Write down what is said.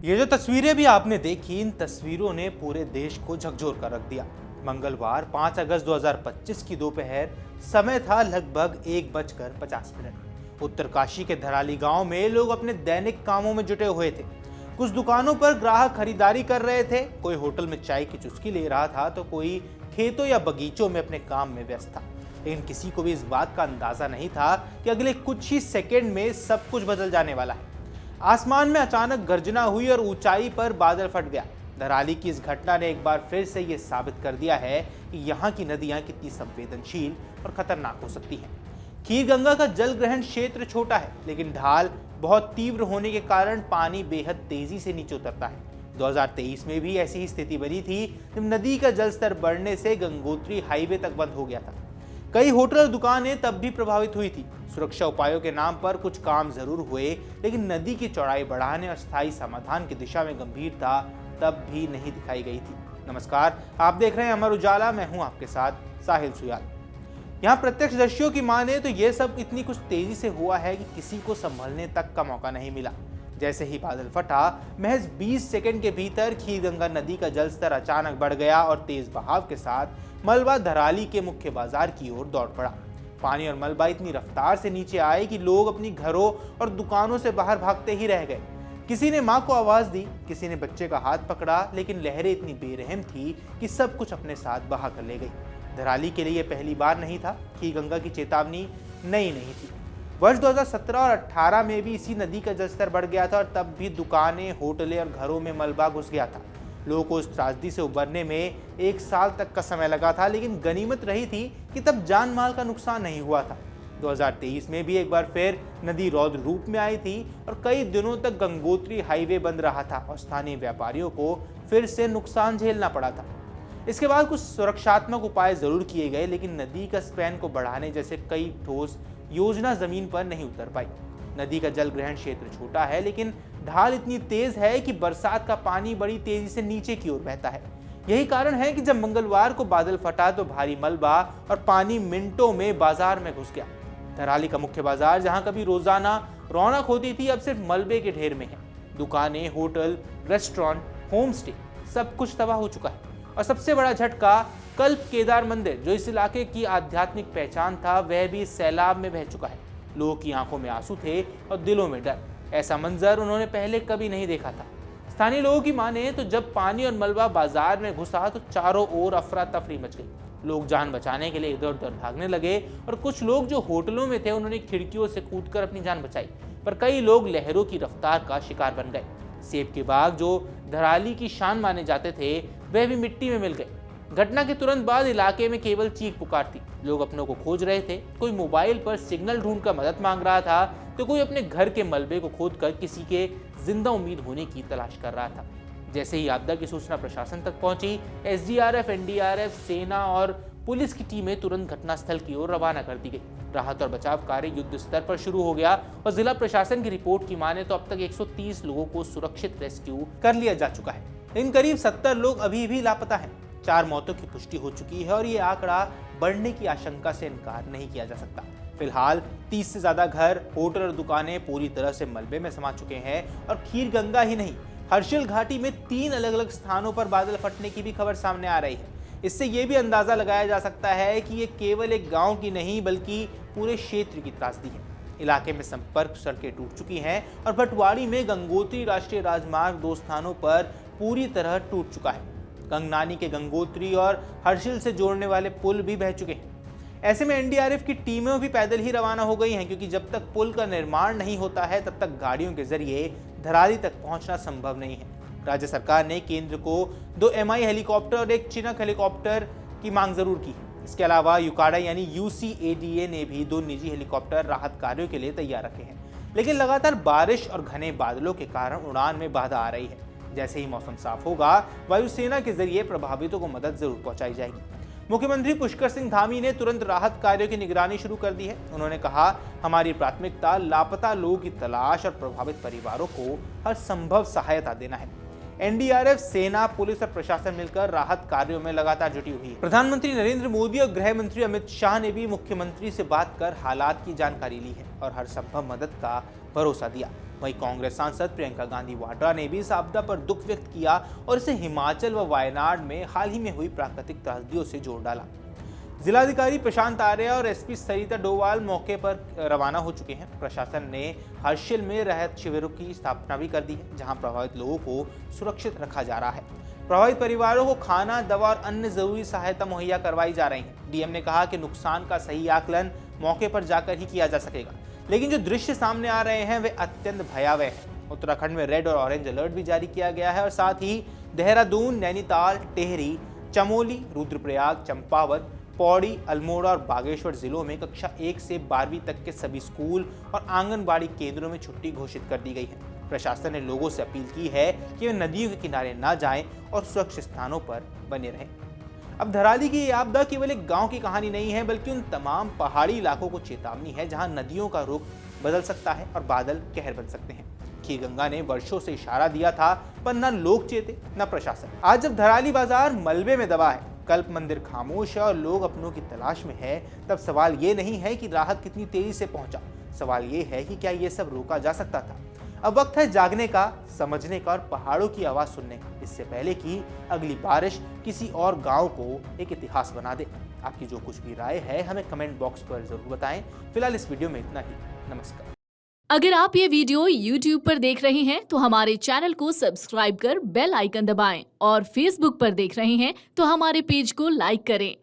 ये जो तस्वीरें भी आपने देखी, इन तस्वीरों ने पूरे देश को झकझोर कर रख दिया। मंगलवार 5 अगस्त 2025 की दोपहर समय था लगभग 1:50। उत्तरकाशी के धराली गांव में लोग अपने दैनिक कामों में जुटे हुए थे। कुछ दुकानों पर ग्राहक खरीदारी कर रहे थे, कोई होटल में चाय की चुस्की ले रहा था तो कोई खेतों या बगीचों में अपने काम में व्यस्त था। लेकिन किसी को भी इस बात का अंदाजा नहीं था कि अगले कुछ ही सेकंड में सब कुछ बदल जाने वाला है। आसमान में अचानक गर्जना हुई और ऊंचाई पर बादल फट गया। धराली की इस घटना ने एक बार फिर से ये साबित कर दिया है कि यहाँ की नदियां कितनी संवेदनशील और खतरनाक हो सकती हैं। खीरगंगा का जल ग्रहण क्षेत्र छोटा है, लेकिन ढाल बहुत तीव्र होने के कारण पानी बेहद तेजी से नीचे उतरता है। 2023 में भी ऐसी ही स्थिति बनी थी जब नदी का जलस्तर बढ़ने से गंगोत्री हाईवे तक बंद हो गया था। कई होटल और दुकानें तब भी प्रभावित हुई थी। सुरक्षा उपायों के नाम पर कुछ काम जरूर हुए, लेकिन नदी की चौड़ाई बढ़ाने और स्थायी समाधान की दिशा में गंभीरता तब भी नहीं दिखाई गई थी। नमस्कार, आप देख रहे हैं अमर उजाला, मैं हूं आपके साथ साहिल सुयाल। यहाँ प्रत्यक्षदर्शियों की माने तो यह सब इतनी कुछ तेजी से हुआ है कि किसी को संभलने तक का मौका नहीं मिला। जैसे ही बादल फटा, महज 20 सेकंड के भीतर खीरगंगा नदी का जलस्तर अचानक बढ़ गया और तेज बहाव के साथ मलबा धराली के मुख्य बाजार की ओर दौड़ पड़ा। पानी और मलबा इतनी रफ्तार से नीचे आए कि लोग अपनी घरों और दुकानों से बाहर भागते ही रह गए। किसी ने मां को आवाज दी, किसी ने बच्चे का हाथ पकड़ा, लेकिन लहरें इतनी बेरहम थी कि सब कुछ अपने साथ बहा कर ले गई। धराली के लिए पहली बार नहीं था कि गंगा की चेतावनी नई नहीं थी। वर्ष 2017 और 18 में भी इसी नदी का जलस्तर बढ़ गया था और तब भी दुकानें, होटलें और घरों में मलबा घुस गया था। लोगों को इस त्रासदी से उबरने में 1 साल तक का समय लगा था, लेकिन गनीमत रही थी कि तब जान माल का नुकसान नहीं हुआ था। 2023 में भी एक बार फिर नदी रौद्र रूप में आई थी और कई दिनों तक गंगोत्री हाईवे बंद रहा था और स्थानीय व्यापारियों को फिर से नुकसान झेलना पड़ा था। इसके बाद कुछ सुरक्षात्मक उपाय जरूर किए गए, लेकिन नदी का स्पैन को बढ़ाने जैसे कई ठोस योजना जमीन पर नहीं उतर पाई। नदी का जल ग्रहण क्षेत्र छोटा है, लेकिन ढाल इतनी तेज है कि बरसात का पानी बड़ी तेजी से नीचे की ओर बहता है। यही कारण है कि जब मंगलवार को बादल फटा तो भारी मलबा और पानी मिनटों में बाजार में घुस गया। धराली का मुख्य बाजार, जहां कभी रोजाना रौनक होती थी, अब सिर्फ मलबे के ढेर में है। दुकानें, होटल, रेस्टोरेंट, होम स्टे, सब कुछ तबाह हो चुका है। और सबसे बड़ा झटका, कल्प केदार मंदिर, जो इस इलाके की आध्यात्मिक पहचान था, वह भी इस सैलाब में बह चुका है। लोगों की आंखों में आंसू थे और दिलों में डर। ऐसा मंजर उन्होंने पहले कभी नहीं देखा था। स्थानीय लोगों की माने तो जब पानी और मलबा बाजार में घुसा तो चारों ओर अफरा तफरी मच गई। लोग जान बचाने के लिए इधर उधर भागने लगे और कुछ लोग जो होटलों में थे उन्होंने खिड़कियों से कूदकर अपनी जान बचाई, पर कई लोग लहरों की रफ्तार का शिकार बन गए। सेब के बाग, जो धराली की शान माने जाते थे, वह भी मिट्टी में मिल गए। घटना के तुरंत बाद इलाके में केवल चीख पुकार थी। लोग अपनों को खोज रहे थे, कोई मोबाइल पर सिग्नल ढूंढकर मदद मांग रहा था तो कोई अपने घर के मलबे को खोदकर किसी के जिंदा उम्मीद होने की तलाश कर रहा था। जैसे ही आपदा की सूचना प्रशासन तक पहुंची, एसडीआरएफ, एनडीआरएफ, सेना और पुलिस की टीमें तुरंत घटनास्थल की ओर रवाना कर दी गई। राहत और बचाव कार्य युद्ध स्तर पर शुरू हो गया और जिला प्रशासन की रिपोर्ट की माने तो अब तक 130 लोगों को सुरक्षित रेस्क्यू कर लिया जा चुका है। इन करीब 70 लोग अभी भी लापता हैं। 4 मौतों की पुष्टि हो चुकी है और ये आंकड़ा बढ़ने की आशंका से इनकार नहीं किया जा सकता। फिलहाल 30 से ज्यादा घर, होटल और दुकानें पूरी तरह से मलबे में समा चुके हैं और खीरगंगा ही नहीं, हर्षिल घाटी में 3 अलग अलग स्थानों पर बादल फटने की भी खबर सामने आ रही है। इससे ये भी अंदाजा लगाया जा सकता है कि ये केवल एक गांव की नहीं बल्कि पूरे क्षेत्र की त्रासदी है। इलाके में संपर्क सड़कें टूट चुकी हैं और भटवाड़ी में गंगोत्री राष्ट्रीय राजमार्ग 2 स्थानों पर पूरी तरह टूट चुका है। गंगनानी के गंगोत्री और हर्षिल से जोड़ने वाले पुल भी बह चुके हैं। ऐसे में एनडीआरएफ की टीमें भी पैदल ही रवाना हो गई हैं, क्योंकि जब तक पुल का निर्माण नहीं होता है तब तक गाड़ियों के जरिए धराली तक पहुंचना संभव नहीं है। राज्य सरकार ने केंद्र को 2 MI हेलीकॉप्टर और 1 चिनक हेलीकॉप्टर की मांग जरूर की। इसके अलावा युकाडा यानी UCADA ने भी 2 निजी हेलीकॉप्टर राहत कार्यों के लिए तैयार रखे हैं। लेकिन लगातार बारिश और घने बादलों के कारण उड़ान में बाधा आ रही है। जैसे ही मौसम साफ होगा, वायुसेना के जरिए प्रभावितों को मदद जरूर पहुंचाई जाएगी। मुख्यमंत्री पुष्कर सिंह धामी ने तुरंत राहत कार्यों की निगरानी शुरू कर दी है। उन्होंने कहा, हमारी प्राथमिकता लापता लोगों की तलाश और प्रभावित परिवारों को हर संभव सहायता देना है। एनडीआरएफ, सेना, पुलिस और प्रशासन मिलकर राहत कार्यों में लगातार जुटी हुई है। प्रधानमंत्री नरेंद्र मोदी और गृह मंत्री अमित शाह ने भी मुख्यमंत्री से बात कर हालात की जानकारी ली है और हर संभव मदद का भरोसा दिया। वहीं कांग्रेस सांसद प्रियंका गांधी वाड्रा ने भी इस आपदा पर दुख व्यक्त किया और इसे हिमाचल व वायनाड में हाल ही में हुई प्राकृतिक त्रासदियों से जोड़ डाला। जिलाधिकारी प्रशांत आर्य और एसपी सरिता डोवाल मौके पर रवाना हो चुके हैं। प्रशासन ने हर्षिल में राहत शिविरों की स्थापना भी कर दी है, जहां प्रभावित लोगों को सुरक्षित रखा जा रहा है। प्रभावित परिवारों को खाना, दवा और अन्य जरूरी सहायता मुहैया करवाई जा रही है। डीएम ने कहा कि नुकसान का सही आकलन मौके पर जाकर ही किया जा सकेगा, लेकिन जो दृश्य सामने आ रहे हैं वे अत्यंत भयावह हैं। उत्तराखंड में रेड और ऑरेंज अलर्ट भी जारी किया गया है और साथ ही देहरादून, नैनीताल, टिहरी, चमोली, रुद्रप्रयाग, चंपावत, पौड़ी, अल्मोड़ा और बागेश्वर जिलों में कक्षा 1 से 12वीं तक के सभी स्कूल और आंगनबाड़ी केंद्रों में छुट्टी घोषित कर दी गई है। प्रशासन ने लोगों से अपील की है कि वे नदियों के किनारे न जाएं और सुरक्षित स्थानों पर बने रहें। अब धराली की ये आपदा केवल एक गांव की कहानी नहीं है, बल्कि उन तमाम पहाड़ी इलाकों को चेतावनी है जहां नदियों का रुख बदल सकता है और बादल कहर बन सकते हैं। खीरगंगा ने वर्षों से इशारा दिया था, पर न लोग चेते न प्रशासन। आज जब धराली बाजार मलबे में दबा है, कल्प मंदिर खामोश है और लोग अपनों की तलाश में है, तब सवाल ये नहीं है कि राहत कितनी तेजी से पहुंचा, सवाल ये है कि क्या ये सब रोका जा सकता था। अब वक्त है जागने का, समझने का और पहाड़ों की आवाज सुनने का, इससे पहले कि अगली बारिश किसी और गांव को एक इतिहास बना दे। आपकी जो कुछ भी राय है हमें कमेंट बॉक्स पर जरूर बताएं। फिलहाल इस वीडियो में इतना ही। नमस्कार। अगर आप ये वीडियो YouTube पर देख रहे हैं तो हमारे चैनल को सब्सक्राइब कर बेल आइकन दबाएं और Facebook पर देख रहे हैं तो हमारे पेज को लाइक करें।